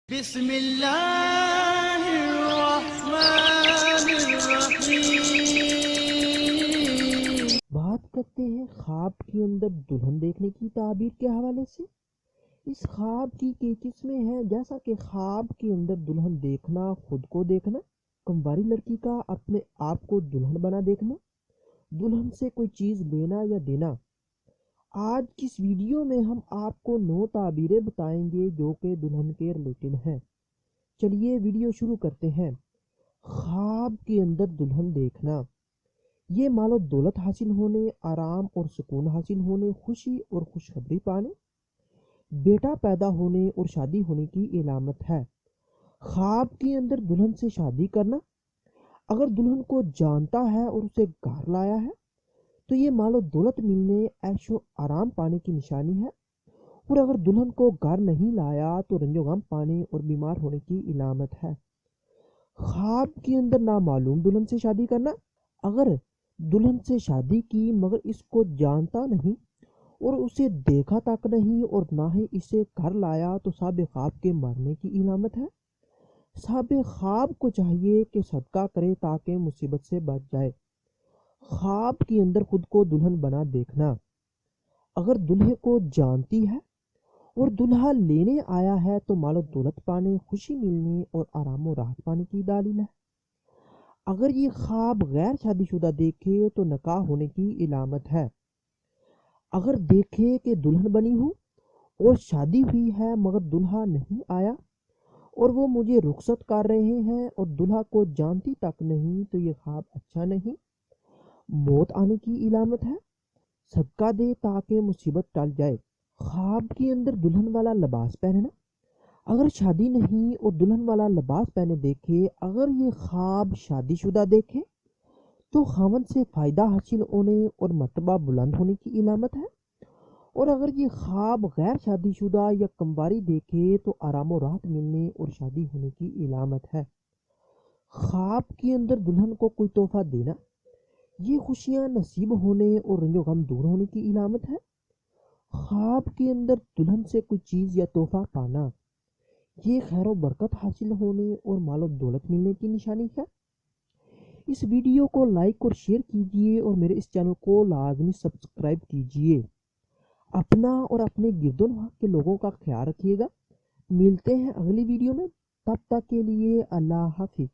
بسم اللہ الرحمن الرحیم۔ بات کرتے ہیں خواب کے اندر دلہن دیکھنے کی تعبیر کے حوالے سے۔ اس خواب کی کئی قسمیں ہیں، جیسا کہ خواب کے اندر دلہن دیکھنا، خود کو دیکھنا، کنواری لڑکی کا اپنے آپ کو دلہن بنا دیکھنا، دلہن سے کوئی چیز لینا یا دینا۔ آج کی اس ویڈیو میں ہم آپ کو 9 تعبیریں بتائیں گے جو کہ دلہن کے ریلیٹڈ ہیں۔ چلیے ویڈیو شروع کرتے ہیں۔ خواب کے اندر دلہن دیکھنا، یہ مال و دولت حاصل ہونے، آرام اور سکون حاصل ہونے، خوشی اور خوشخبری پانے، بیٹا پیدا ہونے اور شادی ہونے کی علامت ہے۔ خواب کے اندر دلہن سے شادی کرنا، اگر دلہن کو جانتا ہے اور اسے گھر لایا ہے تو یہ مال و دولت ملنے، عیش و آرام پانے کی نشانی ہے، اور اگر دلہن کو گھر نہیں لایا تو رنج و غم پانے اور بیمار ہونے کی علامت ہے۔ خواب کے اندر نامعلوم دلہن سے شادی کرنا، اگر دلہن سے شادی کی مگر اس کو جانتا نہیں اور اسے دیکھا تک نہیں اور نہ ہی اسے گھر لایا تو صاحب خواب کے مرنے کی علامت ہے۔ صاحب خواب کو چاہیے کہ صدقہ کرے تاکہ مصیبت سے بچ جائے۔ خواب کے اندر خود کو دلہن بنا دیکھنا، اگر دلہے کو جانتی ہے اور دلہا لینے آیا ہے تو مال و دولت پانے، خوشی ملنے اور آرام و راحت پانے کی دلیل ہے۔ اگر یہ خواب غیر شادی شدہ دیکھے تو نکاح ہونے کی علامت ہے۔ اگر دیکھے کہ دلہن بنی ہو اور شادی ہوئی ہے مگر دلہا نہیں آیا اور وہ مجھے رخصت کر رہے ہیں اور دلہا کو جانتی تک نہیں تو یہ خواب اچھا نہیں، موت آنے کی علامت ہے۔ صدقہ دے تاکہ مصیبت ٹل جائے۔ خواب کے اندر دلہن والا لباس پہننا، اگر شادی نہیں اور دلہن والا لباس پہنے دیکھے، اگر یہ خواب شادی شدہ دیکھے تو خاوند سے فائدہ حاصل ہونے اور مرتبہ بلند ہونے کی علامت ہے، اور اگر یہ خواب غیر شادی شدہ یا کنواری دیکھے تو آرام و راحت ملنے اور شادی ہونے کی علامت ہے۔ خواب کے اندر دلہن کو کوئی تحفہ دینا، یہ خوشیاں نصیب ہونے اور رنج و غم دور ہونے کی علامت ہے۔ خواب کے اندر دلہن سے کوئی چیز یا تحفہ پانا، یہ خیر و برکت حاصل ہونے اور مال و دولت ملنے کی نشانی ہے۔ اس ویڈیو کو لائک اور شیئر کیجیے اور میرے اس چینل کو لازمی سبسکرائب کیجیے۔ اپنا اور اپنے گرد و نواح کے لوگوں کا خیال رکھیے گا۔ ملتے ہیں اگلی ویڈیو میں، تب تک کے لیے اللہ حافظ۔